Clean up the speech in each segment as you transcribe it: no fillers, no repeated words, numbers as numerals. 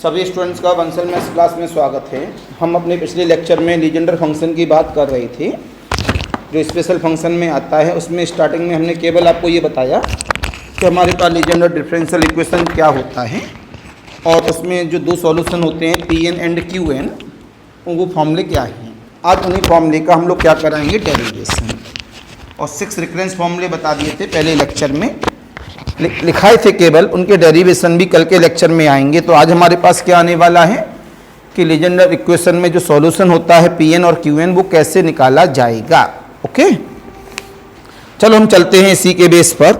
सभी स्टूडेंट्स का Bansal maths class में स्वागत है। हम अपने पिछले लेक्चर में लीजेंडर फंक्शन की बात कर रहे थे, जो स्पेशल फंक्शन में आता है। उसमें स्टार्टिंग में हमने केवल आपको ये बताया कि हमारे पास लीजेंडर डिफरेंशियल इक्वेशन क्या होता है और उसमें जो दो सॉल्यूशन होते हैं P N and Q N, वो फॉर्मूले क्या हैं। आज उन्हीं फॉर्मूले का हम लोग क्या कराएंगे, डेरिवेशन। और 6 रिकरेंस फॉर्मूले बता दिए थे पहले लेक्चर में, लिखाए थे केवल, उनके डेरिवेशन भी कल के लेक्चर में आएंगे। तो आज हमारे पास क्या आने वाला है कि लीजेंडर इक्वेशन में जो सॉल्यूशन होता है पी एन और क्यू एन, वो कैसे निकाला जाएगा। ओके, चलो हम चलते हैं इसी के बेस पर।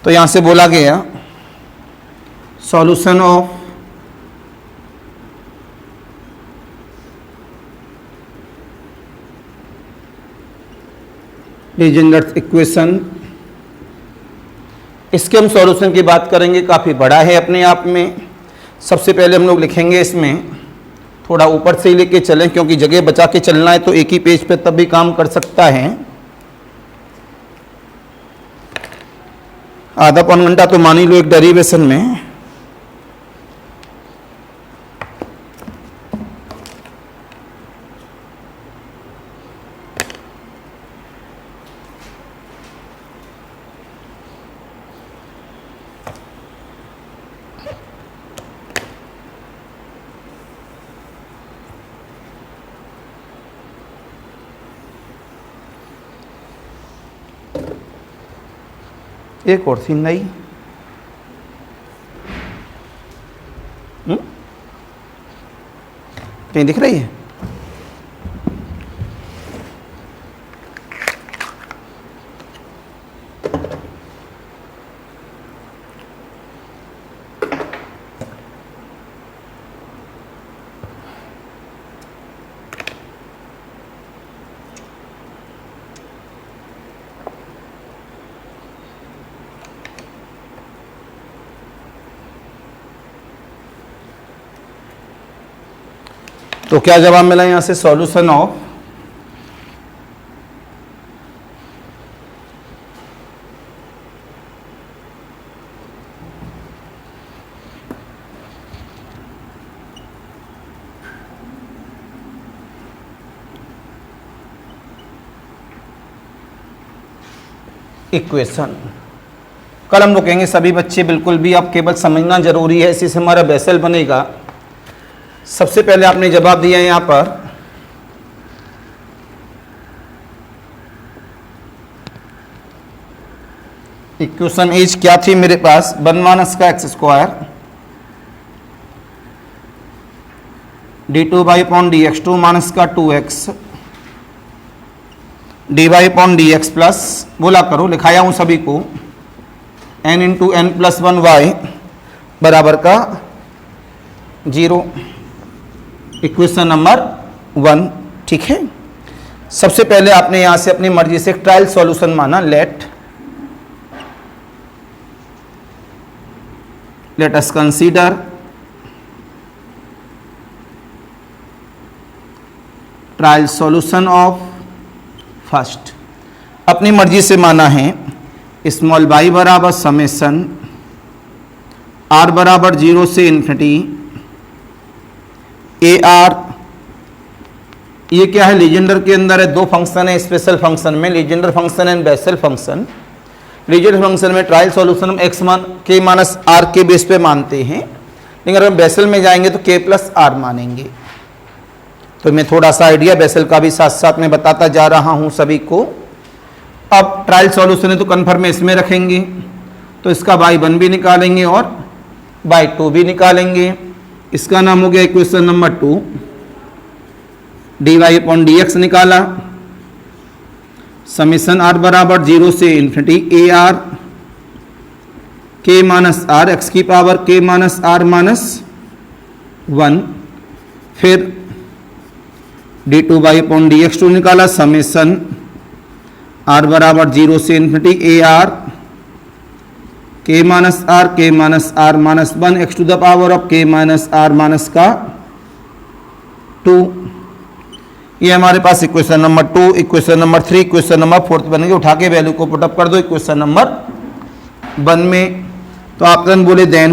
तो यहां से बोला गया सॉल्यूशन ऑफ लीजेंडर इक्वेशन। इसके हम सॉल्यूशन की बात करेंगे, काफ़ी बड़ा है अपने आप में। सबसे पहले हम लोग लिखेंगे, इसमें थोड़ा ऊपर से ही लेके चलें क्योंकि जगह बचा के चलना है, तो एक ही पेज पे तब भी काम कर सकता है। आधा पौन घंटा तो मान ही लो एक डेरिवेशन में। एक और सीन नहीं, कहीं दिख रही है? तो क्या जवाब मिला यहां से, सॉल्यूशन ऑफ इक्वेशन। कल हम लोग कहेंगे सभी बच्चे बिल्कुल भी, आप केवल समझना जरूरी है, इसी से हमारा बेसल बनेगा। सबसे पहले आपने जवाब दिया यहां पर इक्वेशन एज क्या थी मेरे पास, 1 माइनस का X square D two by upon D X, 2 minus का 2x D Y upon D X plus, बोला करो, लिखाया हूं सभी को, n into N plus 1y बराबर का 0। इक्वेशन नंबर 1, ठीक है। सबसे पहले आपने यहां से अपनी मर्जी से एक ट्रायल सॉल्यूशन माना, let us consider trial solution of first. अपनी मर्जी से माना है स्मॉल y बराबर समेशन r बराबर 0 से इन्फिनिटी ए आर। ये क्या है, लीजेंडर के अंदर है, दो फंक्शन है स्पेशल फंक्शन में, Legender function and Bessel function. Legender function में ट्रायल सॉल्यूशन हम एक्स मान के माइनस आर के बेस पे मानते हैं, लेकिन अगर बेसल में जाएंगे तो के प्लस आर मानेंगे। तो मैं थोड़ा सा आइडिया बेसल का भी साथ साथ में बताता जा रहा हूं सभी को। अब ट्रायल सॉल्यूशन है तो कन्फर्म इसमें रखेंगे, तो इसका y1 भी निकालेंगे और y2 भी निकालेंगे। इसका नाम हो गया equation number 2। D Y upon D X निकाला, समेशन आर बराबर 0 से infinity A R K minus R X की power K minus R minus 1। फिर D two Y upon D X 2 निकाला, समेशन आर बराबर 0 से infinity A R K minus R minus 1 X to the power of K minus R minus का 2। ये हमारे पास equation number 2, equation number 3, equation number 4 बनेंगे। उठा के वैल्यू को पुटअप कर दो इक्वेशन नंबर 1 में। तो आप तुरंत बोले then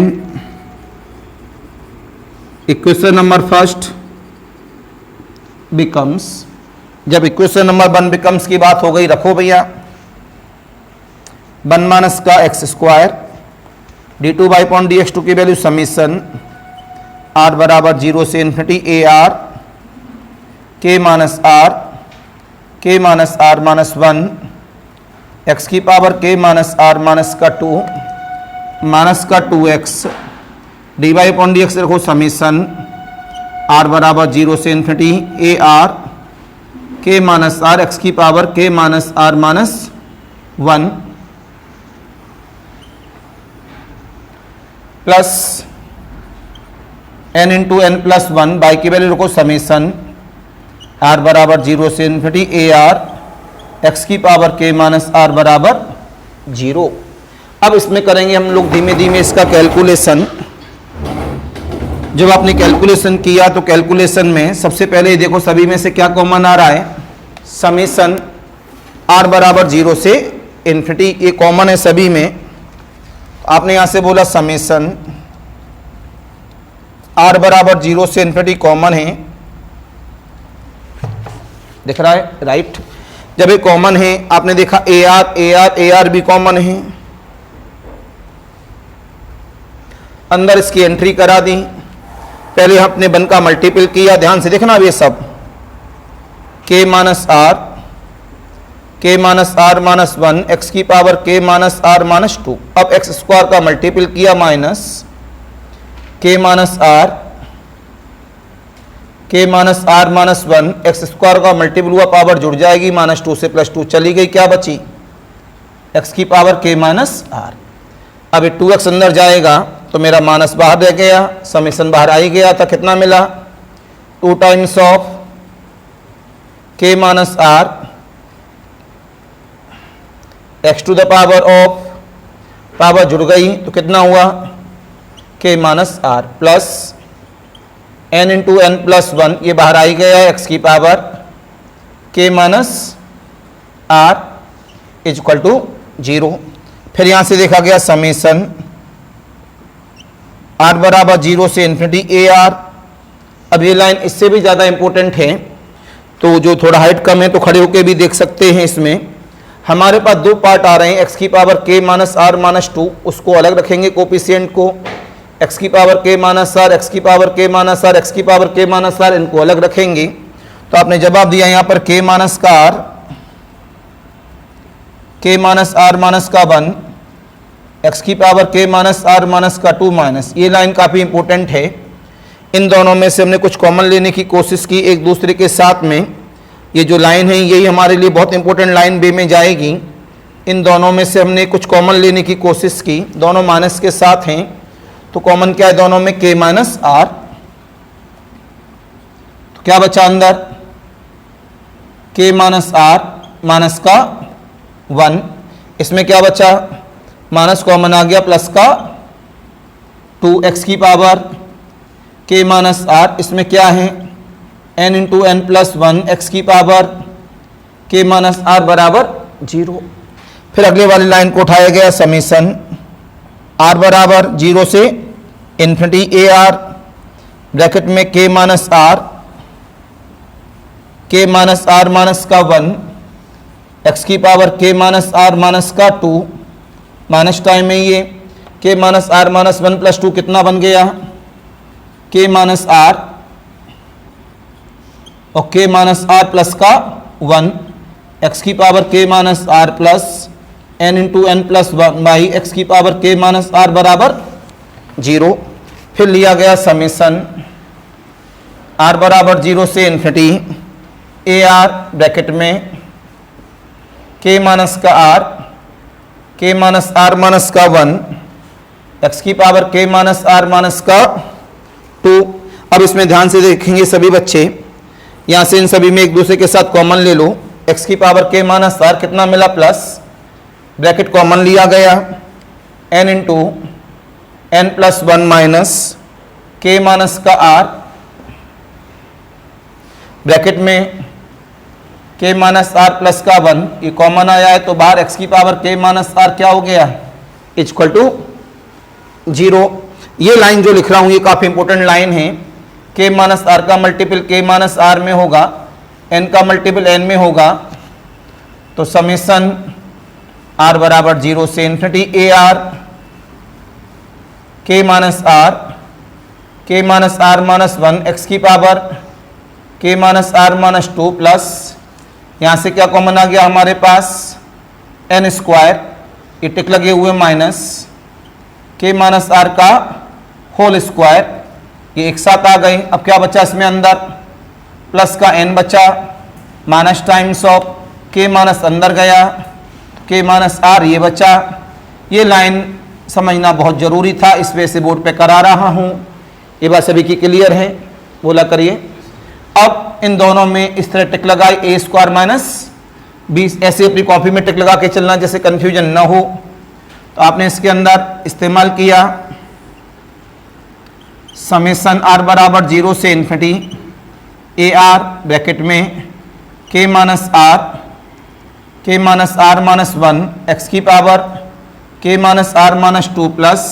equation number first becomes, जब इक्वेशन नंबर 1 बिकम्स की बात हो गई, रखो भैया 1 माइनस का X square d2 by point dx2 की वैल्यू समीशन r बराबर 0 से infinity A R K minus R minus 1 X की power K minus R minus का 2x D Y point D X रखो समीशन r बराबर 0 से infinity A R K minus R X की power K minus R minus 1 plus n into N plus 1 by की value रखो summation r बराबर 0 से infinity A R X की power K minus R बराबर 0। अब इसमें करेंगे हम लोग धीमे धीमे इसका कैलकुलेशन। जब आपने कैलकुलेशन किया तो कैलकुलेशन में सबसे पहले देखो सभी में से क्या कॉमन आ रहा है, समीशन r बराबर 0 से इन्फिनिटी, ये कॉमन है सभी में। आपने यहां से बोला समीशन r बराबर 0 से इन्फिनिटी कॉमन है, दिख रहा है राइट। जब ये कॉमन है आपने देखा ए आर भी कॉमन है, अंदर इसकी एंट्री करा दी। पहले हमने 1 का मल्टीपल किया, ध्यान से देखना अब ये सब K minus R minus 1 X की power K minus R minus 2। अब एक्स स्क्वायर का मल्टीपल किया minus K minus R minus 1 X square का मल्टीपल हुआ, पावर जुड़ जाएगी, माइनस 2 से प्लस 2 चली गई, क्या बची एक्स की पावर के माइनस आर। अब ये 2x अंदर जाएगा तो मेरा माइनस बाहर रह गया, समीशन बाहर आ ही गया था। कितना मिला 2 times of K minus R X to the power of, power जुड़ गई तो कितना हुआ K minus are plus n into N plus 1, ये बाहर आ ही गया एक्स की power K minus R is equal to 0। फिर यहां से देखा गया समीशन r बराबर 0 से इन्फिनिटी ए आर। अब ये लाइन इससे भी ज़्यादा इंपॉर्टेंट है, तो जो थोड़ा हाइट कम है तो खड़े होके भी देख सकते हैं। इसमें हमारे पास 2 पार्ट आ रहे हैं, एक्स की power K minus R minus 2, उसको अलग रखेंगे कोफिशिएंट को, एक्स की power K minus R, X की power K minus R, X की पावर के माइनस आर, इनको अलग रखेंगे। तो आपने जवाब दिया यहाँ पर के माइनस का R, K minus R minus का 1, एक्स की power K minus R minus का 2 माइनस। ये लाइन काफ़ी इंपॉर्टेंट है। इन दोनों में से हमने कुछ कॉमन लेने की कोशिश की एक दूसरे के साथ में। ये जो लाइन है यही हमारे लिए बहुत इंपॉर्टेंट लाइन बे में जाएगी। इन दोनों में से हमने कुछ कॉमन लेने की कोशिश की, दोनों माइनस के साथ हैं, तो कॉमन क्या है दोनों में के माइनस आर। तो क्या बचा अंदर के माइनस आर माइनस का 1, इसमें क्या बचा माइनस कॉमन आ गया, प्लस का 2 एक्स की पावर के माइनस आर, इसमें क्या है n into N plus 1 X की पावर के माइनस आर बराबर 0। फिर अगले वाली लाइन को उठाया गया समीशन r बराबर 0 से इन्फिनिटी ए आर, ब्रैकेट में के माइनस आर माइनस का 1 एक्स की power K minus R minus का 2, माइनस टाइम में ये के माइनस आर माइनस 1 प्लस 2 कितना बन गया के माइनस आर, और के माइनस आर प्लस का 1 एक्स की power K minus are plus n into N plus 1 by X की पावर के माइनस आर बराबर 0। फिर लिया गया समीशन r बराबर 0 से इन्फिनिटी ए आर, ब्रैकेट में के माइनस का आर माइनस का 1 एक्स की power K minus R minus का 2। अब इसमें ध्यान से देखेंगे सभी बच्चे, यहाँ से इन सभी में एक दूसरे के साथ कॉमन ले लो, एक्स की पावर के माइनस आर कितना मिला प्लस, ब्रैकेट कॉमन लिया गया n into N plus 1 minus K minus का आर, ब्रैकेट में के माइनस आर प्लस का 1, ये कॉमन आया है तो बाहर एक्स की पावर के माइनस आर क्या हो गया, इक्वल टू 0। ये लाइन जो लिख रहा हूं ये काफी इंपॉर्टेंट लाइन है। के माइनस आर का मल्टीपल के माइनस आर में होगा, एन का मल्टीपल एन में होगा, तो समेशन आर बराबर 0 से infinity A R K minus R minus 1 X की power K minus R minus 2 plus यहां से क्या कॉमन आ गया हमारे पास, एन स्क्वायर, ये टिक लगे हुए माइनस के माइनस आर का होल स्क्वायर, ये एक साथ आ गए। अब क्या बचा इसमें अंदर, प्लस का एन बचा, minus times of K minus अंदर गया, के माइनस आर ये बचा। ये लाइन समझना बहुत जरूरी था, इस वजह से बोर्ड पे करा रहा हूं। ये बात सभी की क्लियर है, बोला करिए। अब इन दोनों में इस तरह टिक लगाई, ए स्क्वायर माइनस बी, ऐसे अपनी कॉपी में टिक लगा के चलना जैसे कंफ्यूजन ना हो। तो आपने इसके अंदर इस्तेमाल किया समेशन आर बराबर 0 से इन्फिनिटी ए आर ब्रैकेट में K minus R minus 1 X की power K minus R minus 2 plus,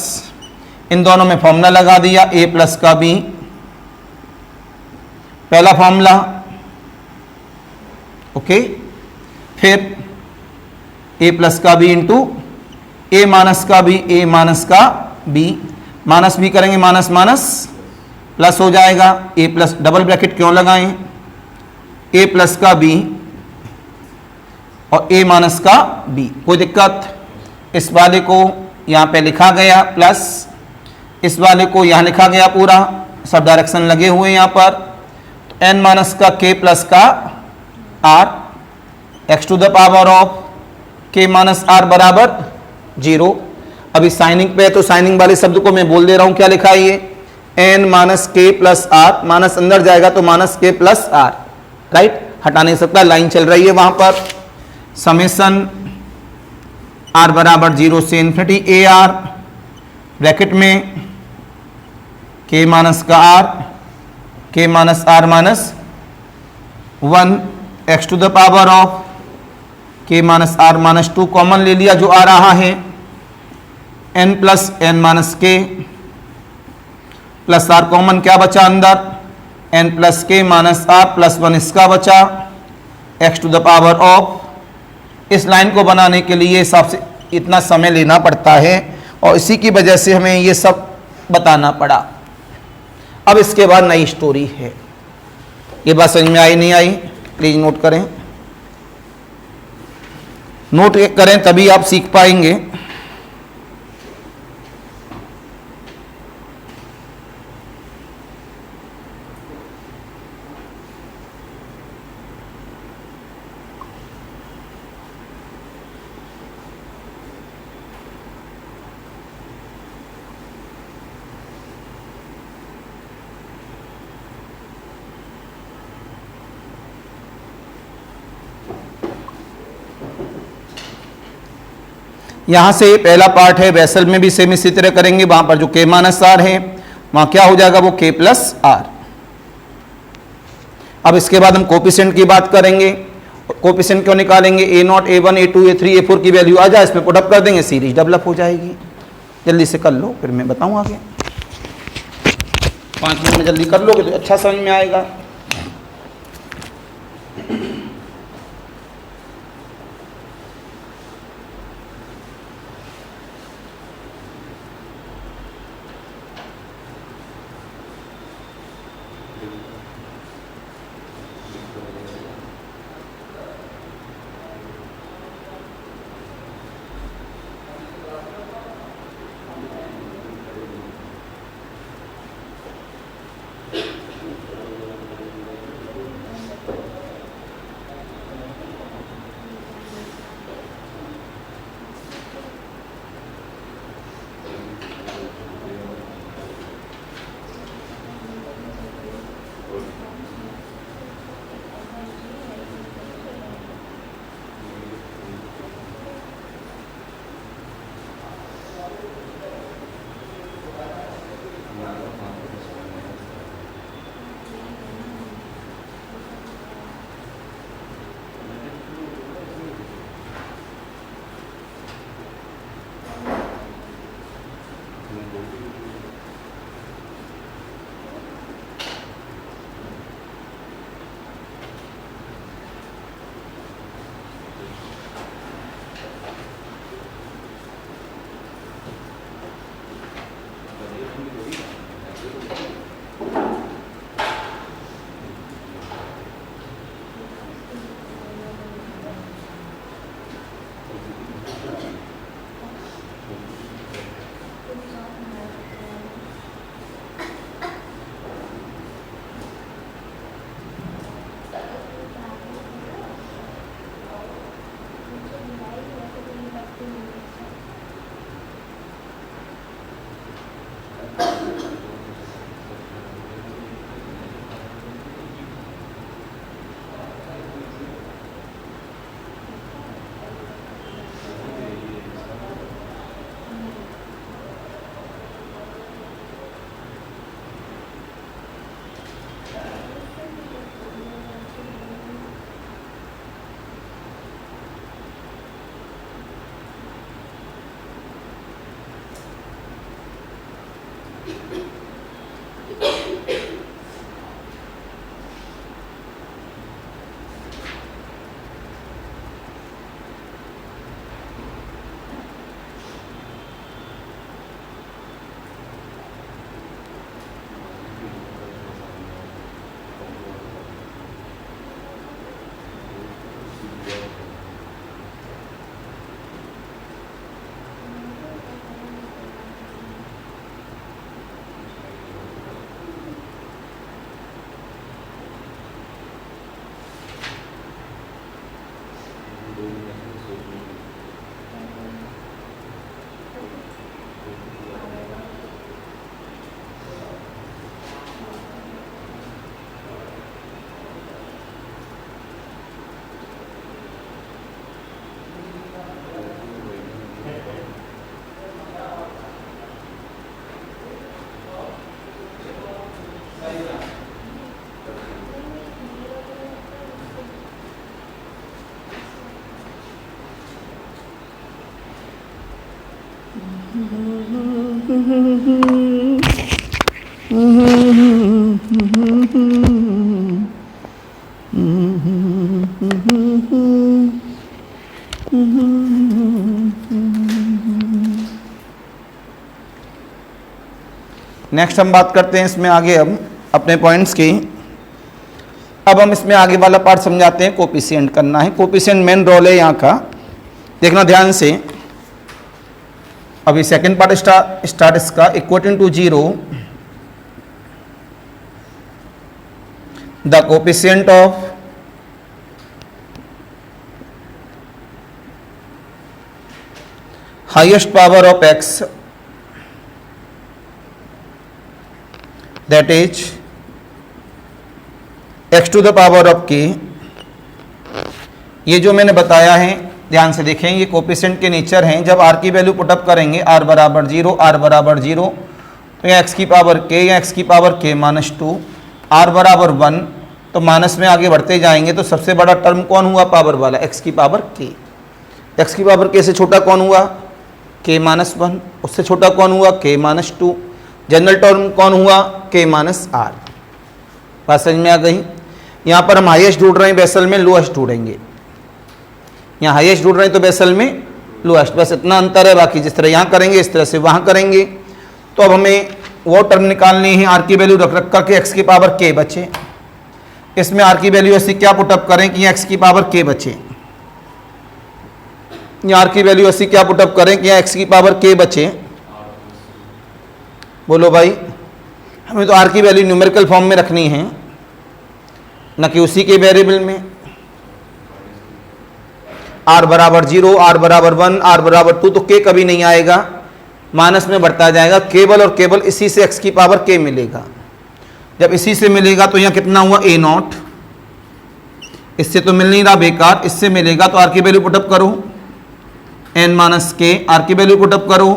इन दोनों में फॉर्मूला लगा दिया ए प्लस का बी, पहला फॉर्मूला, ओके। फिर ए प्लस का बी इंटू ए माइनस का बी, ए माइनस का बी, माइनस भी करेंगे माइनस माइनस प्लस हो जाएगा, ए प्लस डबल ब्रैकेट क्यों लगाएं, ए प्लस का बी और ए माइनस का बी, कोई दिक्कत। इस वाले को यहां पे लिखा गया प्लस, इस वाले को यहां लिखा गया पूरा, सब डायरेक्शन लगे हुए यहां पर। तो एन माइनस का के प्लस का R X to the power of K minus R बराबर 0। अभी साइनिंग पे है तो साइनिंग वाले शब्द को मैं बोल दे रहा हूं, क्या लिखा है ये, N minus K plus are, minus अंदर जाएगा तो minus K plus are, right, हटा नहीं सकता, लाइन चल रही है वहां पर। समेशन आर बराबर 0 से इन्फिनिटी ए आर ब्रैकेट में के माइनस का R, K minus R minus 1 X to the power of K minus R minus 2 common ले लिया जो आ रहा है, N plus N minus K plus R common क्या बचा अंदर, N plus K minus are plus 1 इसका बचा, X to the power of. इस लाइन को बनाने के लिए हिसाब से इतना समय लेना पड़ता है और इसी की वजह से हमें ये सब बताना पड़ा। अब इसके बाद नई स्टोरी है, ये बात समझ में आई नहीं आई, प्लीज नोट करें, नोट करें तभी आप सीख पाएंगे। यहां से पहला पार्ट है, वेसल में भी सेम इसी तरह करेंगे, वहां पर जो के माइनस आर है वहां क्या हो जाएगा, वो के प्लस आर। अब इसके बाद हम कोफिशिएंट की बात करेंगे। कोफिशिएंट क्यों निकालेंगे, ए नॉट, ए 1, ए 2, ए 3, ए 4 की वैल्यू आ जाए, इसमें पुटअप कर देंगे, सीरीज डेवलप हो जाएगी। जल्दी से कर लो, फिर मैं बताऊं आगे। 5 मिनट में जल्दी कर लोगे तो अच्छा समझ में आएगा। नेक्स्ट हम बात करते हैं इसमें आगे अब अपने पॉइंट्स की। अब हम इसमें आगे वाला पार्ट समझाते हैं, कोफिशिएंट करना है। कोफिशिएंट मेन रोल है यहाँ का, देखना ध्यान से। अभी सेकंड पार्ट स्टार्ट इसका equal to 0 the coefficient of highest power of x that is x to the power of k। ये जो मैंने बताया है ध्यान से देखें, ये कोफिशिएंट के नेचर हैं। जब r की वैल्यू पुटअप करेंगे r बराबर 0 r बराबर 0, तो या x की पावर k या x की पावर k माइनस 2, r बराबर 1, तो माइनस में आगे बढ़ते जाएंगे तो सबसे बड़ा टर्म कौन हुआ? पावर वाला, x की पावर k। x की पावर k से छोटा कौन हुआ? k minus 1। उससे छोटा कौन हुआ? k minus 2। जनरल टर्म कौन हुआ? k minus r। बात समझ में आ गई? यहाँ पर हम हाईएस्ट ढूंढ रहे हैं, बेसल में लोएस्ट ढूंढेंगे। यहाँ हाईएस्ट ढूंढ रहे हैं तो बेसल में लोएस्ट, बस इतना अंतर है। बाकी जिस तरह यहाँ करेंगे इस तरह से वहाँ करेंगे। तो अब हमें वो टर्म निकालनी है, r की वैल्यू रख करके x की पावर k बचे। इसमें r की वैल्यू ऐसी क्या पुटअप करें कि x की पावर k बचे। यहाँ r की वैल्यू ऐसी क्या पुटअप करें कि x की पावर k बचे। बोलो भाई, हमें तो r की वैल्यू न्यूमेरिकल फॉर्म में रखनी है, न कि उसी के वेरिएबल में। r बराबर 0, r बराबर 1, r बराबर 2, तो k कभी नहीं आएगा, माइनस में बढ़ता जाएगा। केवल और केवल इसी से x की पावर k मिलेगा। जब इसी से मिलेगा तो यहाँ कितना हुआ? a0। इससे तो मिल नहीं रहा, बेकार। इससे मिलेगा तो r की वैल्यू पुटअप करो, n माइनस k। r की वैल्यू पुटअप करो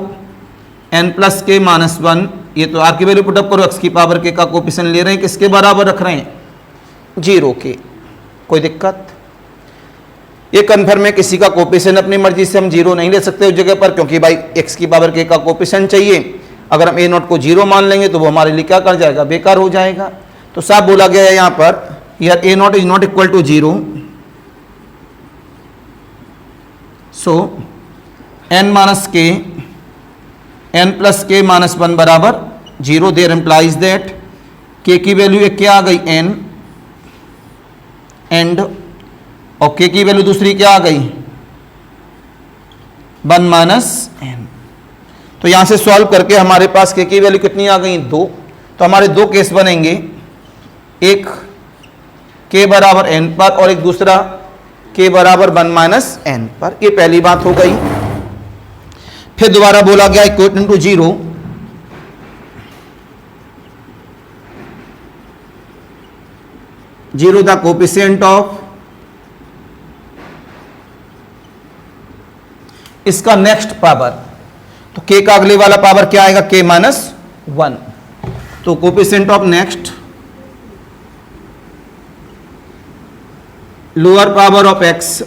n प्लस k माइनस 1। ये तो r की वैल्यू पुटअप करो, x की पावर k का कोफिशिएंट ले रहे हैं, किसके बराबर रख रहे हैं? 0 के। कोई दिक्कत? ये कन्फर्म है, किसी का कोफिशिएंट अपनी मर्जी से हम 0 नहीं ले सकते उस जगह पर, क्योंकि भाई x की पावर k का कोफिशिएंट चाहिए। अगर हम a0 को 0 मान लेंगे तो वो हमारे लिए क्या कर जाएगा? बेकार हो जाएगा। तो साफ बोला गया है यहाँ पर, यार a0 is not equal to 0, so n minus k, n plus k minus 1 बराबर 0। देयर इम्प्लाइज दैट k की वैल्यू एक क्या आ गई? n एंड, और k की वैल्यू दूसरी क्या आ गई? 1 माइनस n। तो यहां से सॉल्व करके हमारे पास k की वैल्यू कितनी आ गई? 2। तो हमारे दो केस बनेंगे, एक k बराबर n पर और एक दूसरा k बराबर 1 माइनस n पर। ये पहली बात हो गई। फिर दोबारा बोला गया equal to 0 0 the coefficient of, इसका नेक्स्ट पावर, तो k का अगले वाला पावर क्या आएगा? k minus 1। तो coefficient of next lower power of x,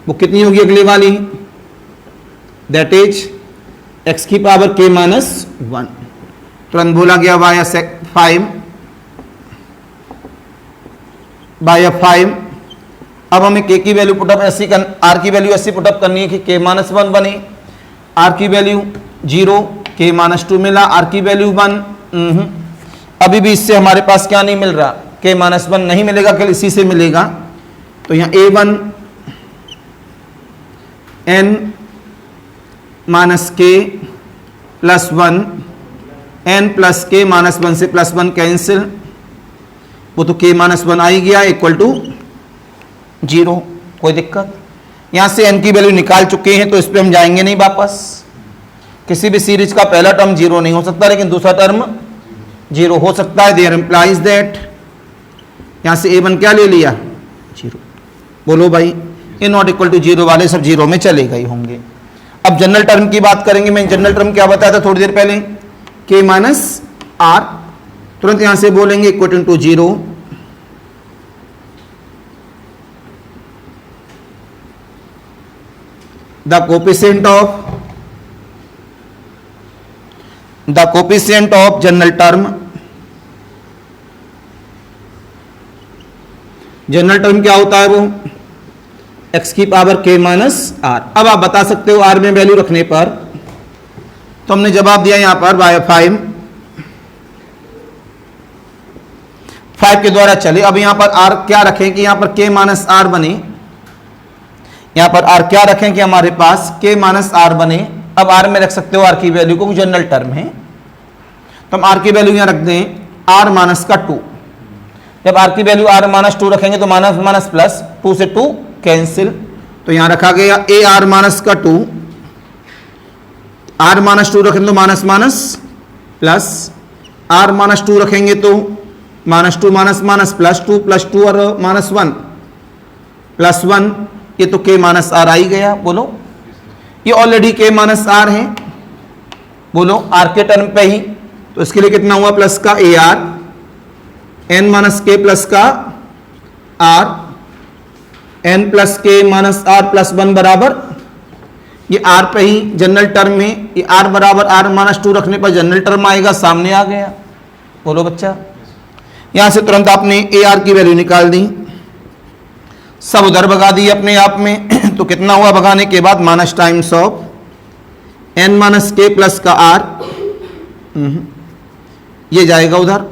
वो कितनी होगी अगले वाली? दैट इज x की पावर k माइनस 1। तुरंत बोला गया बाय 5 बाय 5। अब हमें k की वैल्यू पुटअप ऐसी r की वैल्यू ऐसी पुटअप करनी है कि k माइनस 1 बने। r की वैल्यू 0, k माइनस 2 मिला, r की वैल्यू 1। अभी भी इससे हमारे पास क्या नहीं मिल रहा? k माइनस 1 नहीं मिलेगा, केवल इसी से मिलेगा। तो यहाँ a1 n minus k plus 1, n plus k minus 1 से प्लस 1 कैंसिल, वो तो k माइनस 1 आ ही गया, इक्वल टू 0। कोई दिक्कत? यहाँ से n की वैल्यू निकाल चुके हैं तो इस पर हम जाएंगे नहीं वापस। किसी भी सीरीज का पहला टर्म जीरो नहीं हो सकता लेकिन दूसरा टर्म जीरो हो सकता है। देयर इंप्लाइज दैट, यहाँ से a1 क्या ले लिया, जीरो। बोलो भाई, ए नॉट इक्वल टू जीरो वाले सब जीरो में चले गए होंगे। अब जनरल टर्म की बात करेंगे। मैं जनरल टर्म क्या बताया था थोड़ी देर पहले, k माइनस आर। तुरंत यहां से बोलेंगे equal to zero. The coefficient of general term, general term क्या होता है वो, x की पावर k माइनस आर। अब आप बता सकते हो r में वैल्यू रखने पर, तो हमने जवाब दिया यहां पर बाय 5 के द्वारा चले। अब यहां पर r क्या रखें कि यहां पर k माइनस आर बने, यहां पर r क्या रखें कि हमारे पास k माइनस आर बने। अब r में रख सकते हो r की वैल्यू को, जनरल टर्म है तो हम r की वैल्यू यहां रख दें r माइनस का 2। जब r की वैल्यू r माइनस 2 रखेंगे तो माइनस माइनस प्लस, 2 से 2 कैंसिल, तो यहां रखा गया a r माइनस का 2, r माइनस 2 रखेंगे तो minus minus plus, r minus 2 रखेंगे तो minus 2 minus minus plus 2 plus 2 और माइनस 1 प्लस 1, ये तो k माइनस आर आ ही गया। बोलो, ये ऑलरेडी k माइनस आर है, बोलो r के टर्म पे ही, तो इसके लिए कितना हुआ प्लस का a r, n minus k plus का r, n plus k minus are plus 1 बराबर, ये r पे ही जनरल टर्म है, ये r बराबर r माइनस 2 रखने पर जनरल टर्म आएगा, सामने आ गया। बोलो बच्चा, यहां से तुरंत आपने a r की वैल्यू निकाल दी, सब उधर भगा दी अपने आप में। तो कितना हुआ भगाने के बाद, minus times of n minus k plus का r, ये जाएगा उधर,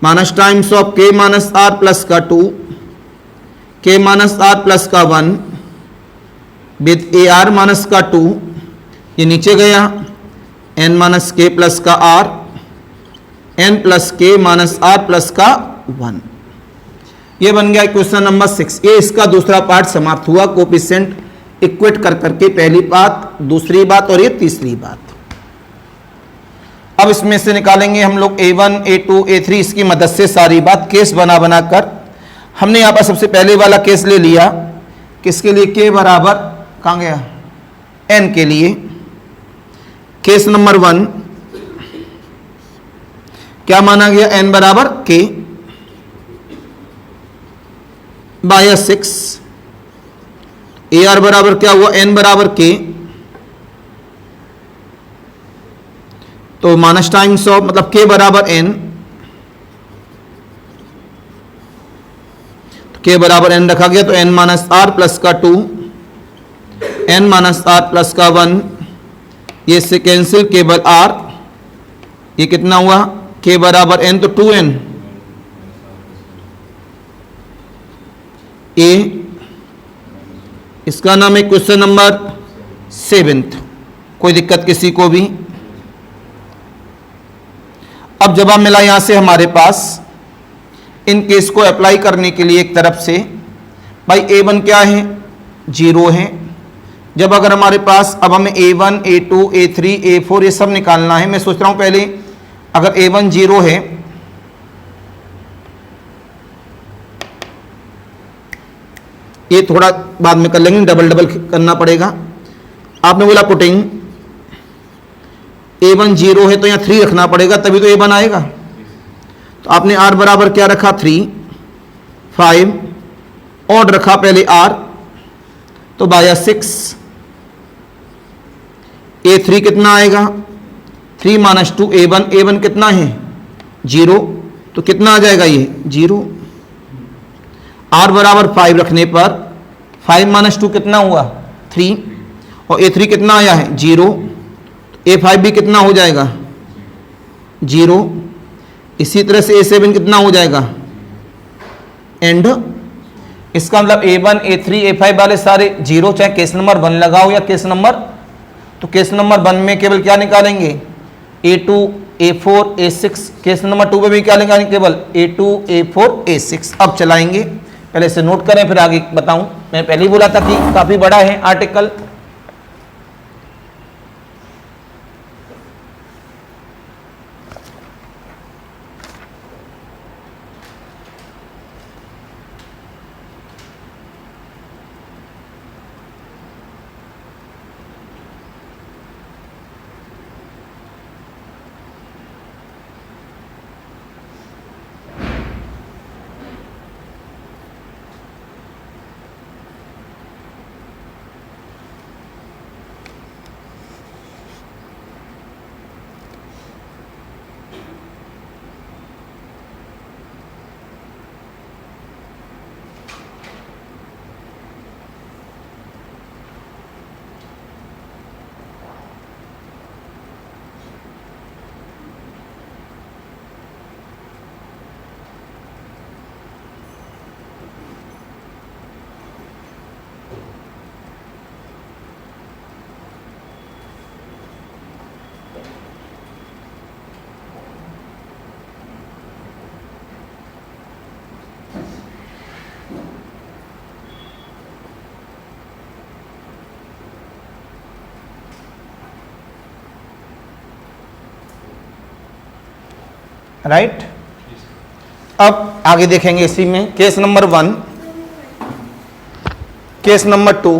minus times of k minus r plus का 2, k माइनस r प्लस का 1 विद ए आर माइनस का 2, ये नीचे गया, n माइनस k प्लस का r, n plus k minus r plus का 1। ये बन गया क्वेश्चन नंबर 6। ये इसका दूसरा पार्ट समाप्त हुआ, कोफिशिएंट इक्वेट कर करके, पहली बात, दूसरी बात और ये तीसरी बात। अब इसमें से निकालेंगे हम लोग a1, a2, a3, इसकी मदद से सारी बात केस बना बना कर। हमने यहाँ पर सबसे पहले वाला केस ले लिया, किसके लिए, k बराबर कहाँ गया, n के लिए। केस नंबर 1 क्या माना गया, n बराबर k बाय 6, AR बराबर क्या हुआ, n बराबर k, तो माइनस टाइम्स ऑफ, मतलब k बराबर n, तो k बराबर n रखा गया, तो n माइनस आर प्लस का 2, n माइनस आर प्लस का 1, ये से कैंसिल, केवल r, ये कितना हुआ, k बराबर n तो 2n, a, इसका नाम है क्वेश्चन नंबर 7। कोई दिक्कत किसी को भी। अब जवाब मिला यहां से हमारे पास, इन केस को अप्लाई करने के लिए एक तरफ से, भाई a1 क्या है, 0 है। जब अगर हमारे पास, अब हमें a1, a2, a3, a4 ये सब निकालना है। मैं सोच रहा हूं पहले अगर a1 0 है, ये थोड़ा बाद में कर लेंगे, डबल डबल करना पड़ेगा। आपने बोला पुटिंग a1 0 है तो यहाँ 3 रखना पड़ेगा, तभी तो a1 आएगा। तो आपने r बराबर क्या रखा, 3, 5, ऑड रखा पहले r, तो बाया 6, a3 कितना आएगा, 3 माइनस 2 a1, a1 कितना है, 0, तो कितना आ जाएगा ये 0। r बराबर 5 रखने पर 5 माइनस 2 कितना हुआ, 3, और a3 कितना आया है, 0, a5 भी कितना हो जाएगा, 0। इसी तरह से a7 कितना हो जाएगा, एंड। इसका मतलब a1, a3, a5 वाले सारे 0, चाहे केस नंबर 1 लगाओ या केस नंबर, तो केस नंबर 1 में केवल क्या निकालेंगे, a2, a4, a6, case number 2 में भी क्या निकालेंगे, केवल a2, a4, a6। अब चलाएंगे, पहले से नोट करें फिर आगे बताऊं। मैंने पहले ही बोला था कि काफी बड़ा है आर्टिकल। राइट। अब आगे देखेंगे इसी में केस नंबर 1, केस नंबर 2,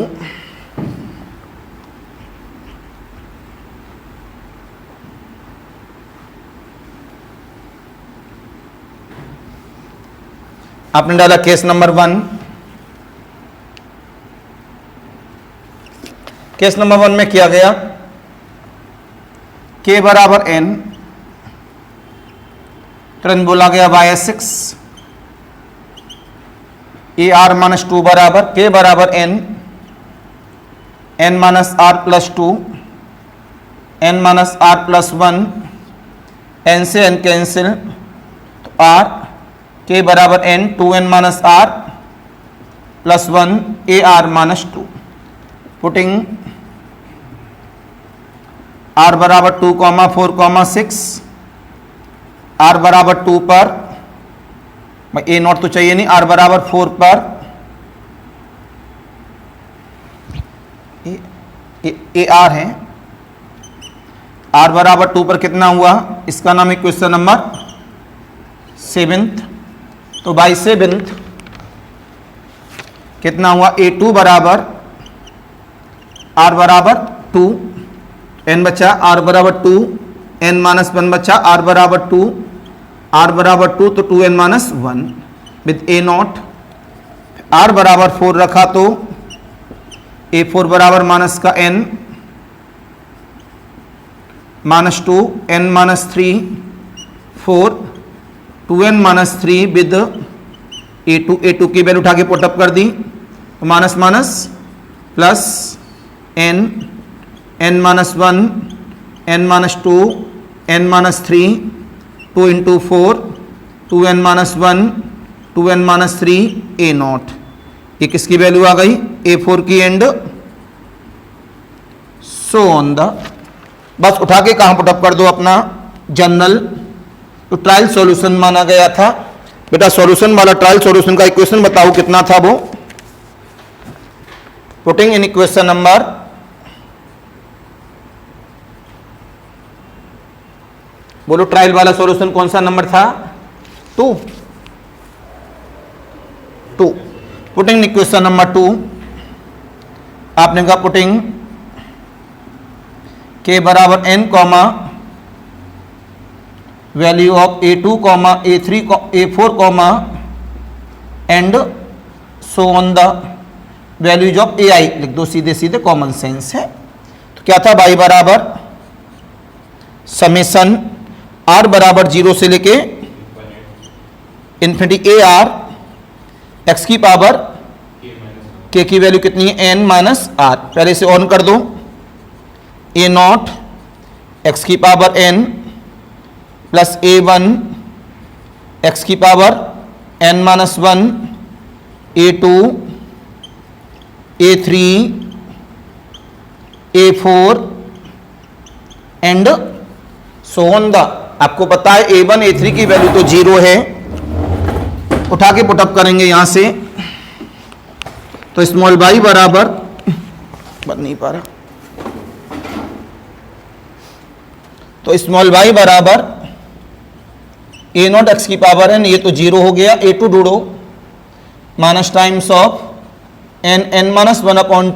आपने डाला केस नंबर 1। केस नंबर 1 में किया गया k बराबर n, तुरंत बोला गया y6 ए आर माइनस 2 बराबर k बराबर n minus are plus 2, n minus are plus 1, n से n कैंसिल तो r k बराबर n 2n minus are plus 1 a r minus 2। Putting r बराबर 2, 4, 6, r बराबर 2 पर, ए नॉट तो चाहिए नहीं, r बराबर 4 पर ए आर है, r बराबर 2 पर कितना हुआ, इसका नाम है क्वेश्चन नंबर 7। तो बाई 7 कितना हुआ, a2 बराबर r बराबर 2, n बचा, r बराबर 2, n माइनस 1 बचा, r बराबर 2, r बराबर 2 तो 2n minus 1 with A not, r बराबर 4 रखा तो a4 बराबर माइनस का n minus 2, n minus 3, 4, 2n minus 3 with a2 की वैल्यू उठा के पुटअप कर दी तो minus minus plus n minus 1, n minus 2, n minus 3, 2 into 4, 2n minus 1, 2n minus 3 A not. ये किसकी वैल्यू आ गई, a4 की एंड सो ऑन द। बस उठा के कहां पुटअप कर दो अपना जनरल। तो ट्रायल सॉल्यूशन माना गया था बेटा, सॉल्यूशन वाला ट्रायल सॉल्यूशन का इक्वेशन बताओ कितना था वो। पुटिंग इन इक्वेशन नंबर, बोलो ट्रायल वाला सॉल्यूशन कौन सा नंबर था, 2। पुटिंग इक्वेशन नंबर 2 आपने कहा पुटिंग k बराबर n comma value of a2 comma a3 a4 comma and so on the values of ai लिख दो, सीधे सीधे कॉमन सेंस है। तो क्या था, y बराबर समेसन r बराबर 0 से लेके इन्फिनिटी ए आर एक्स की पावर k की वैल्यू कितनी है, n माइनस आर। पहले से ऑन कर दो, ए नॉट एक्स की power n plus a1 x की power n minus 1, a2, a3, a4 and so on the. आपको पता है a1 a3 की वैल्यू तो 0 है, उठा के पुटअप करेंगे यहां से तो स्मॉल y बराबर, बन नहीं पा रहा, तो स्मॉल y बराबर ए नॉट एक्स की पावर n, ये तो 0 हो गया, a2 ढूंढो, minus times of n minus 1 upon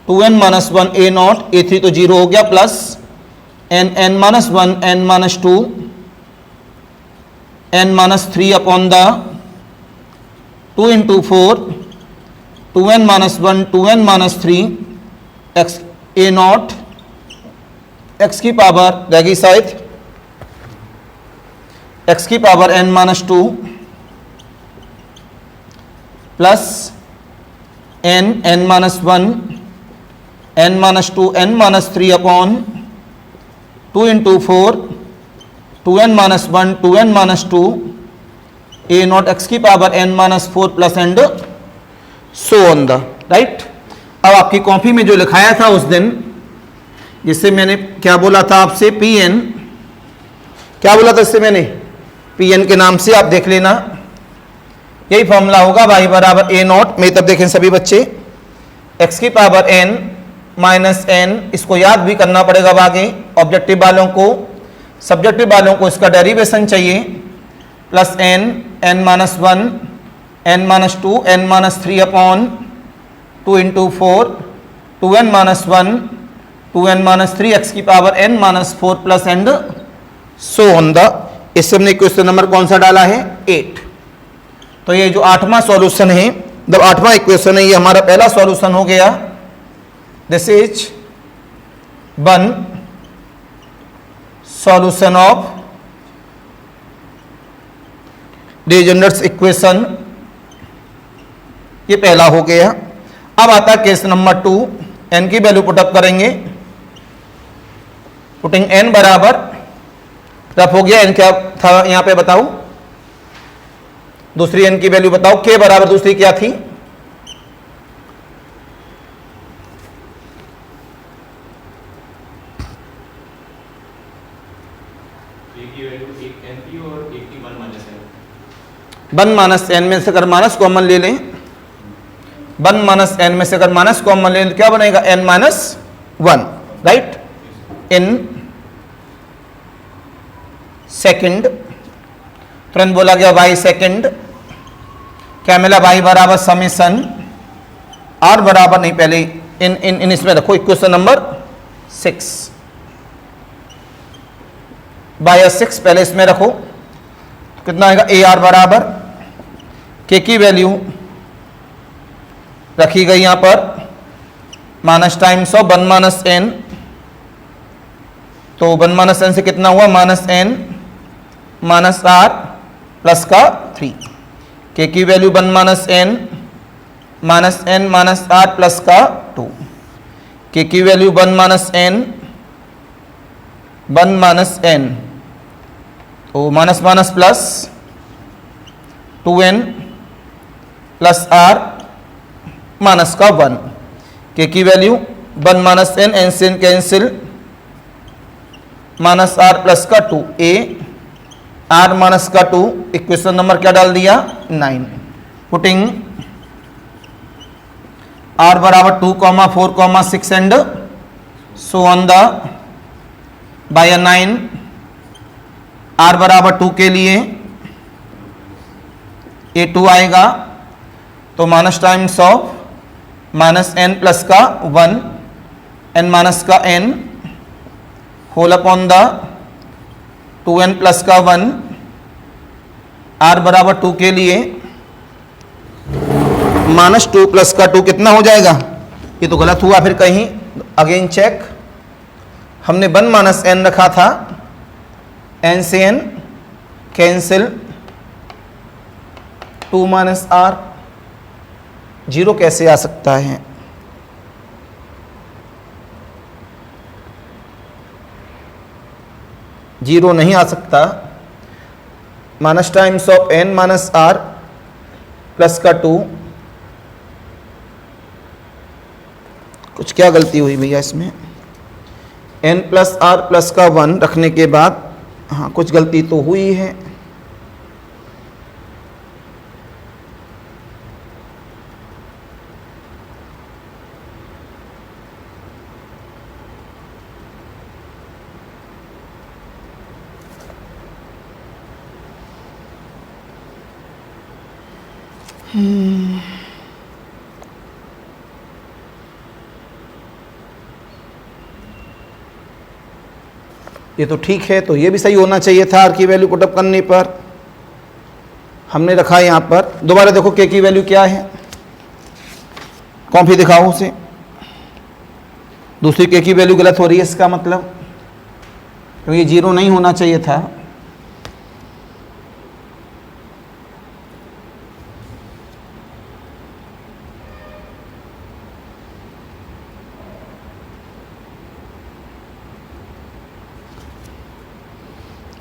2n minus 1 a not, a3 तो 0 हो गया, plus n minus 1 n minus 2 n minus 3 upon the 2 into 4 2n minus 1 2n minus 3 x a not x की power रहेगी शायद x की power n minus 2 plus n minus 1 n minus 2 n minus 3 upon 2 into 4 2n minus 1 2n minus 2 a not x की power n minus 4 plus and so on the right. अब आपकी copy में जो लिखाया था उस दिन, जिससे मैंने क्या बोला था आपसे, pn, क्या बोला था इससे मैंने, pn के नाम से आप देख लेना, यही फॉर्मूला होगा y बराबर a नॉट, मेरी तरफ देखें सभी बच्चे, x की पावर n माइनस n, इसको याद भी करना पड़ेगा आगे ऑब्जेक्टिव वालों को, सब्जेक्टिव वालों को इसका डेरिवेशन चाहिए, plus n minus 1 n minus 2 n minus 3 upon 2 into 4 2n minus 1 2n minus 3 x की power n minus 4 plus and so on the. इससे हमने क्वेश्चन नंबर कौन सा डाला है, 8। तो ये जो 8वां सॉल्यूशन है, जब 8वां इक्वेशन है, ये हमारा पहला सॉल्यूशन हो गया। This is one solution of Legendre's equation, ये पहला हो गया। अब आता है केस नंबर 2, n की वैल्यू पुटअप करेंगे, पुटिंग n बराबर, रफ हो गया, n क्या था यहां पे बताओ, दूसरी n की वैल्यू बताओ, k बराबर दूसरी क्या थी, वन माइनस n में से अगर माइनस कॉमन ले लें, 1 माइनस n में से अगर माइनस कॉमन ले तो क्या बनेगा, n minus 1, right, in second, तुरंत बोला गया y सेकंड, क्या मिला, y बराबर समेशन r बराबर, नहीं पहले इन इसमें रखो इक्वेशन नंबर 6, बाय 6 पहले इसमें रखो, कितना आएगा, AR बराबर k की वैल्यू रखी गई यहां पर minus times of 1 minus n, तो 1 माइनस n से कितना हुआ, minus n minus r plus का 3, k की value 1 minus n minus r plus का 2, k की वैल्यू 1 माइनस n, तो minus minus plus 2n plus r minus का 1, k की वैल्यू 1 माइनस n से n cancel, minus r plus का 2, a r minus का 2, इक्वेशन नंबर क्या डाल दिया, 9, पुटिंग r बराबर 2, 4, 6 and so on the by 9, r बराबर 2 के लिए a2 आएगा, तो minus times of minus n plus का 1 n माइनस का n whole upon the 2n plus का 1, r बराबर 2 के लिए माइनस 2 प्लस का 2 कितना हो जाएगा, ये तो गलत हुआ फिर कहीं, अगेन चेक, हमने 1 माइनस n रखा था, n से n कैंसिल, 2 माइनस r, 0 कैसे आ सकता है, जीरो नहीं आ सकता, minus times of n minus r plus का 2, कुछ क्या गलती हुई भैया इसमें, n प्लस r प्लस का 1 रखने के बाद, हाँ कुछ गलती तो हुई है, ये तो ठीक है, तो ये भी सही होना चाहिए था। आर की वैल्यू पुटअप करने पर हमने रखा है यहाँ पर। दोबारा देखो के की वैल्यू क्या है, कॉपी दिखाओ उसे। दूसरी के की वैल्यू गलत हो रही है, इसका मतलब क्योंकि ये 0 नहीं होना चाहिए था।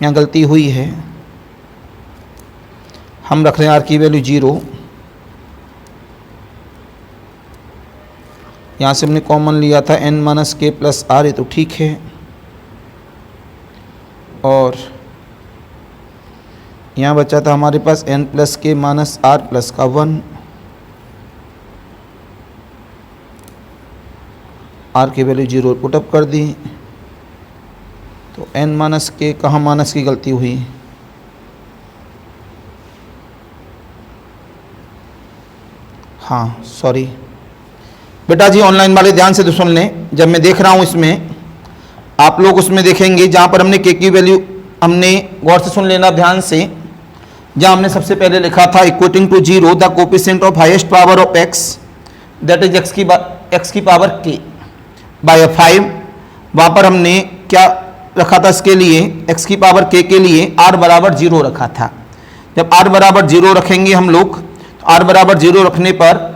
यहाँ गलती हुई है, हम रख रहे हैं आर की वैल्यू 0। यहाँ से हमने कॉमन लिया था n minus K plus are, ये तो ठीक है। और यहाँ बचा था हमारे पास n plus K minus are plus का 1। आर की वैल्यू 0 पुटअप कर दी, तो n माइनस के कहाँ माइनस की गलती हुई, हाँ सॉरी बेटा जी, ऑनलाइन वाले ध्यान से तो सुन लें। जब मैं देख रहा हूँ इसमें, आप लोग उसमें देखेंगे जहाँ पर हमने के की वैल्यू, हमने गौर से सुन लेना ध्यान से, जहाँ हमने सबसे पहले लिखा था equating to 0 the coefficient of highest power of x that is x की पावर k बाय 5। वहाँ पर हमने क्या रखा था इसके लिए, x की पावर k के लिए r बराबर 0 रखा था। जब r बराबर 0 रखेंगे हम लोग, तो r बराबर 0 रखने पर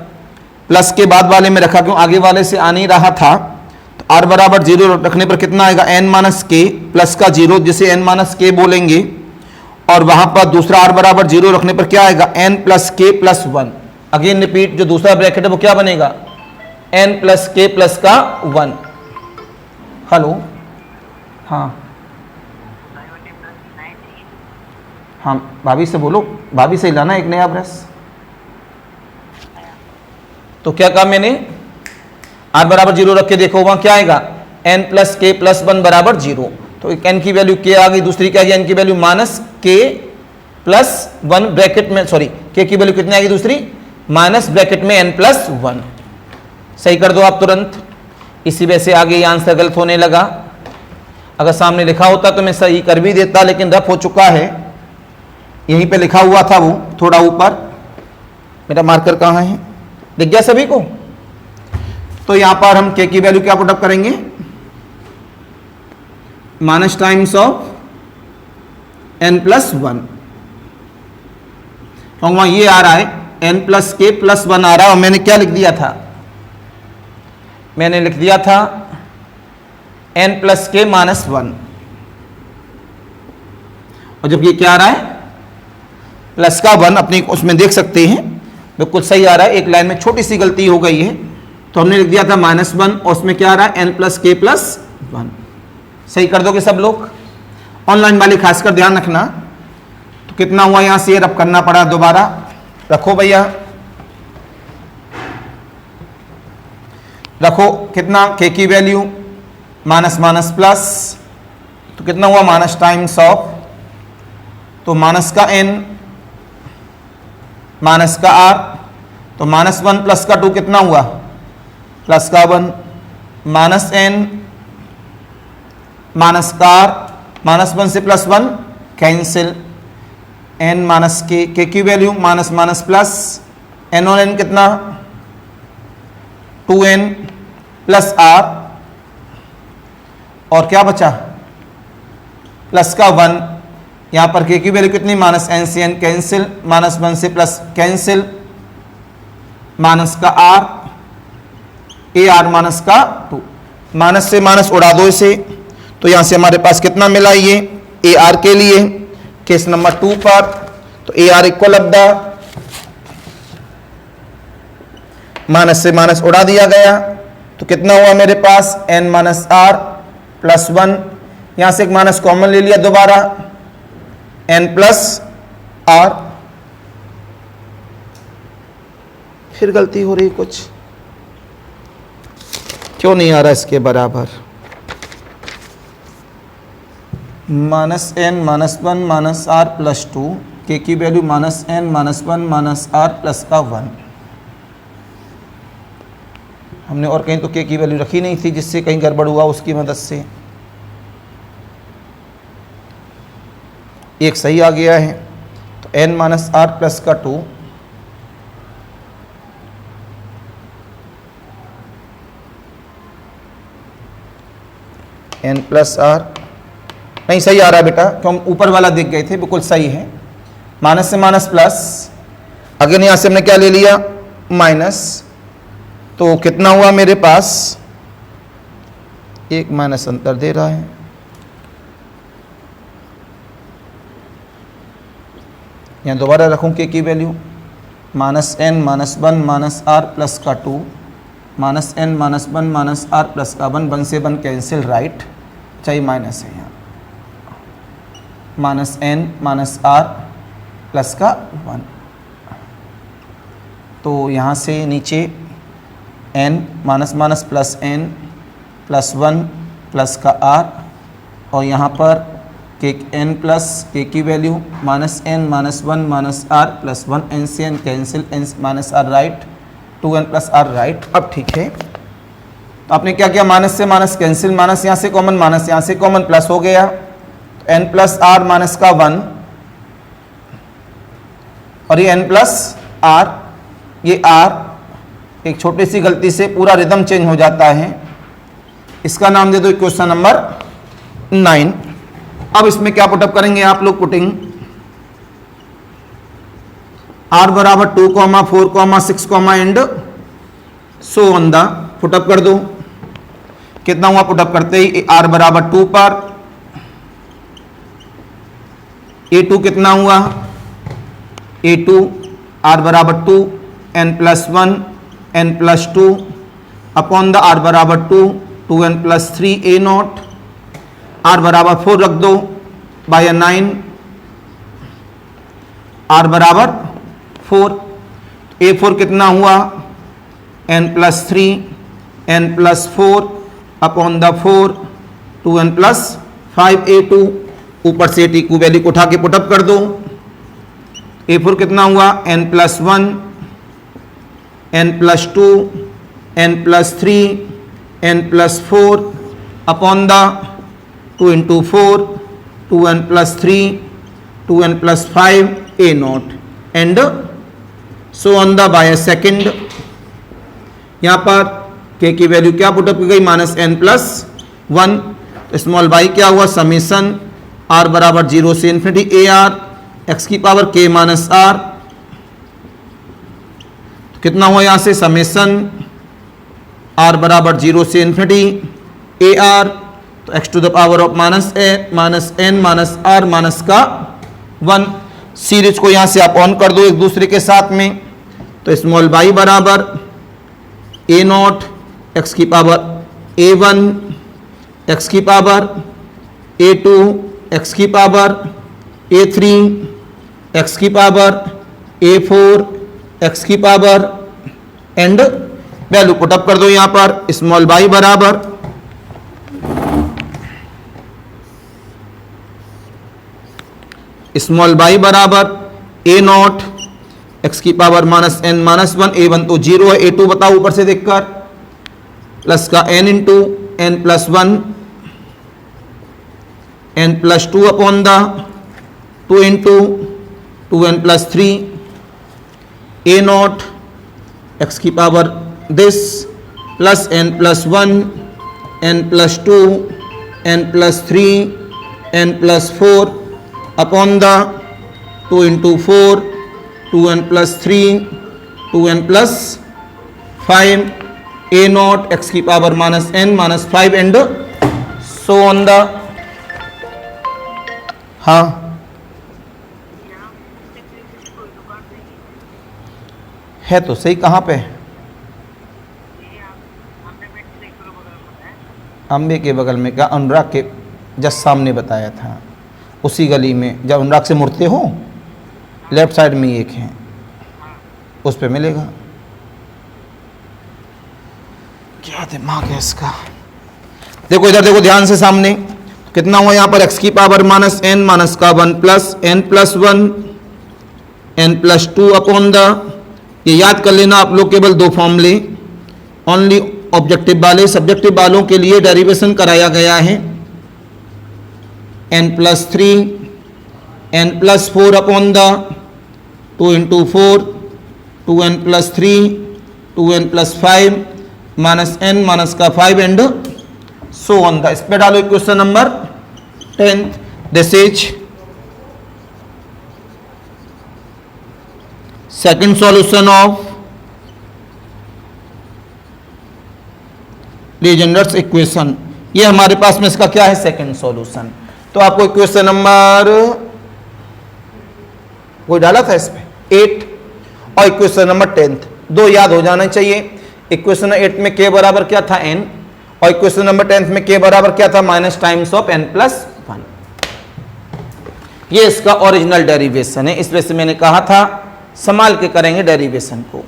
प्लस के बाद वाले में रखा, क्यों आगे वाले से आ नहीं रहा था, तो r बराबर 0 रखने पर कितना आएगा, n माइनस के प्लस का 0 जिसे n माइनस के बोलेंगे। और वहां पर दूसरा r बराबर 0 रखने पर क्या आएगा, n प्लस के प्लस 1। अगेन रिपीट, जो दूसरा ब्रैकेट है वो क्या बनेगा, n प्लस के प्लस का 1। हेलो, हाँ हाँ भाभी से बोलो, भाभी से लाना एक नया ब्रश। तो क्या कहा मैंने, r बराबर 0 रख के देखो वहां क्या आएगा, n प्लस के प्लस 1 बराबर 0। तो एक n की वैल्यू k आ गई, दूसरी क्या आ गई, n की value minus k plus 1 bracket में, सॉरी k की वैल्यू कितनी आ गई दूसरी, माइनस ब्रैकेट में n प्लस 1। सही कर दो आप तुरंत, इसी वजह से आगे ये आंसर गलत होने लगा। अगर सामने लिखा होता तो मैं सही कर भी देता, लेकिन रफ हो चुका है। यहीं पे लिखा हुआ था वो थोड़ा ऊपर, मेरा मार्कर कहाँ है, दिख गया सभी को। तो यहां पर हम k की वैल्यू क्या पुटअप करेंगे, minus times of n plus 1। तो वहां ये आ रहा है n प्लस के प्लस 1 आ रहा है, और मैंने क्या लिख दिया था, मैंने लिख दिया था n प्लस के माइनस 1। और जब ये क्या आ रहा है, प्लस का 1, अपनी उसमें देख सकते हैं बिल्कुल सही आ रहा है। एक लाइन में छोटी सी गलती हो गई है, तो हमने लिख दिया था माइनस 1, और उसमें क्या आ रहा है, n प्लस के प्लस 1। सही कर दोगे सब लोग, ऑनलाइन वाले खासकर ध्यान रखना। तो कितना हुआ, यहां से रब करना पड़ा, दोबारा रखो भैया, रखो कितना, k की वैल्यू माइनस माइनस प्लस, तो कितना हुआ, माइनस टाइम्स ऑफ, तो माइनस का n माइनस का r, तो माइनस 1 प्लस का 2 कितना हुआ, प्लस का 1, माइनस n माइनस का r, माइनस 1 से plus 1 cancel, n minus k की value minus minus plus, n और n कितना, 2n प्लस r, और क्या बचा, प्लस का 1। यहां पर k की वैल्यू कितनी, माइनस n से n कैंसिल, माइनस 1 से प्लस कैंसिल, माइनस का r, ए आर माइनस का 2, माइनस से माइनस उड़ा दो इसे। तो यहां से हमारे पास कितना मिला, ये ए आर के लिए केस नंबर 2 पर, तो A R equal of the, minus से माइनस उड़ा दिया गया, तो कितना हुआ मेरे पास, n माइनस आर प्लस 1। यहां से एक माइनस कॉमन ले लिया दोबारा, n प्लस आर। फिर गलती हो रही कुछ, क्यों नहीं आ रहा इसके बराबर, minus n minus 1 minus are plus 2 के की वैल्यू -n -1 -r प्लस का 1। हमने और कहीं तो के की वैल्यू रखी नहीं थी, जिससे कहीं गड़बड़ हुआ उसकी मदद से एक सही आ गया है। तो n -r प्लस का 2 n प्लस r नहीं सही आ रहा है बेटा, क्यों हम ऊपर वाला देख गए थे, बिल्कुल सही है। माइनस से माइनस प्लस, अगर यहाँ से हमने क्या ले लिया माइनस, तो कितना हुआ मेरे पास, एक माइनस अंतर दे रहा है। यहाँ दोबारा रखूँ के की वैल्यू -n -1 -r प्लस का 2 -n -1 -r प्लस का 1, 1 से 1 कैंसिल, राइट, चाहिए माइनस है यहाँ, -n -r प्लस का 1। तो यहाँ से नीचे n minus plus n plus 1 plus का r, और यहाँ पर के n प्लस के की value -n -1 -r plus 1, n से n cancel, n -r right, 2n plus r right. अब ठीक है, तो आपने क्या किया, माइनस से माइनस कैंसिल, माइनस यहाँ से कॉमन, माइनस यहाँ से कॉमन, प्लस हो गया, तो n प्लस r माइनस का 1 और ये n प्लस r, ये r एक छोटी सी गलती से पूरा रिदम चेंज हो जाता है। इसका नाम दे दो क्वेश्चन नंबर 9। अब इसमें क्या पुटअप करेंगे आप लोग, पुटिंग r बराबर 2, 4, 6, and so on the, put up कर दो। कितना हुआ पुटअप करते ही, r बराबर 2 पर a2 कितना हुआ, a2 r बराबर 2 n plus 1 n plus 2 upon the r बराबर 2 2n plus 3 a not, r बराबर 4 रख दो बाय 9, r बराबर 4, a4 कितना हुआ n plus 3 n plus 4 upon the 4 2n plus 5 a2, ऊपर से t की वैल्यू को उठा के पुटअप कर दो। a4 कितना हुआ n plus 1 n plus 2 n plus 3 n plus 4 upon the 2 into 4 2n plus 3 2n plus 5 a not and so on the by second. यहाँ पर k की वैल्यू क्या पुटअप की गई, -n प्लस 1, स्मॉल y क्या हुआ, समीशन r बराबर 0 से इन्फिनिटी ar x की पावर k माइनस r, कितना हुआ यहाँ से समेशन r बराबर 0 से इन्फिनिटी ar, तो x to the power of -n -r minus का 1। सीरीज को यहाँ से आप ऑन कर दो एक दूसरे के साथ में, तो स्मॉल y बराबर a नॉट x की पावर a1 x की पावर a2 x की पावर a3 x की पावर a4 x की पावर एंड वैल्यू पुटअप कर दो। यहाँ पर स्मॉल y बराबर स्मॉल y बराबर a नॉट x की पावर -n -1 a1 तो 0 है, a2 बताओ ऊपर से देखकर, प्लस का n into n plus 1 n plus 2 upon the 2 into 2n plus 3 a not x की power this plus n plus 1 n plus 2 n plus 3 n plus 4 upon the 2 into 4 2n plus 3 2n plus 5 a not x की power -n -5 and so on the. हाँ है तो सही, कहाँ पे, अम्बे के बगल में, क्या अनुराग के जस्ट सामने बताया था, उसी गली में, जब अनुराग से मुड़ते हो लेफ्ट साइड में एक है, उस पे मिलेगा। क्या दिमाग है इसका। देखो इधर देखो ध्यान से, सामने कितना हुआ यहाँ पर x की पावर -n माइनस का 1 plus n plus 1 n plus 2 upon the, ये याद कर लेना आप लोग केवल दो फॉर्मूले, ओनली ऑब्जेक्टिव वाले, सब्जेक्टिव वालों के लिए डेरिवेशन कराया गया है। n plus 3 n plus 4 upon the 2 into 4 2n plus 3 2n plus 5 minus n minus का 5 एंड सो ऑन द। इस पे डालो question number 10। This is second solution of Legendre's equation. ये हमारे पास में इसका क्या है, सेकंड सॉल्यूशन। तो आपको इक्वेशन नंबर कोई डाला था इस पे 8 और इक्वेशन नंबर 10 दो याद हो जाना चाहिए। इक्वेशन 8 में k बराबर क्या था n, और इक्वेशन नंबर 10 में k बराबर क्या था minus times of n plus 1। ये इसका ओरिजिनल डेरिवेशन है। इस वजह से मैंने कहा था संभाल के करेंगे डेरिवेशन को।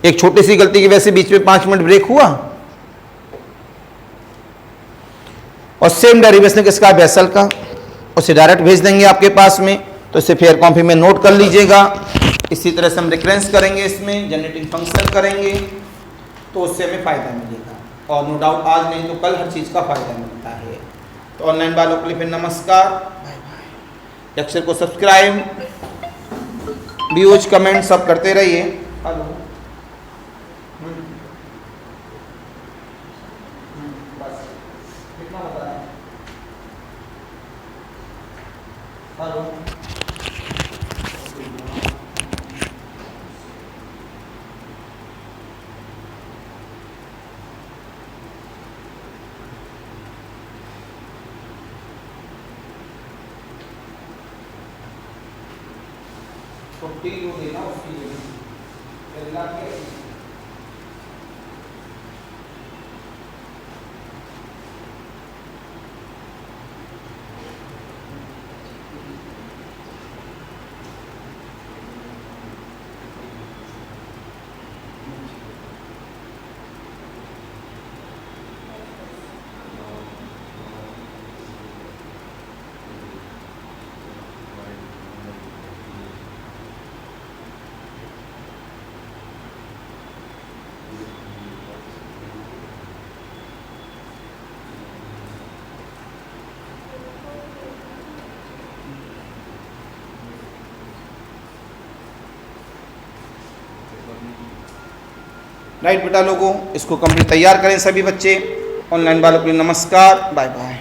एक छोटी सी गलती की वजह से बीच में 5 मिनट ब्रेक हुआ। और सेम डेरिवेशन किसका, बेसल का, उसे डायरेक्ट भेज देंगे आपके पास में, तो इसे फेयर कॉपी में नोट कर लीजिएगा। इसी तरह से हम रिकरेंस करेंगे, इसमें जनरेटिंग फंक्शन करेंगे, तो उससे हमें फायदा मिलेगा। और नो डाउट आज नहीं तो कल हर चीज़ का फायदा मिलता है। तो ऑनलाइन वालों के लिए फिर नमस्कार, बाय बाय। लेक्चर को सब्सक्राइब, व्यूज, कमेंट सब करते रहिए। हेलो हेलो छुट्टी जो देना उसकी राइट बेटा लोगों, इसको कंप्लीट तैयार करें सभी बच्चे। ऑनलाइन वालों के लिए नमस्कार, बाय बाय।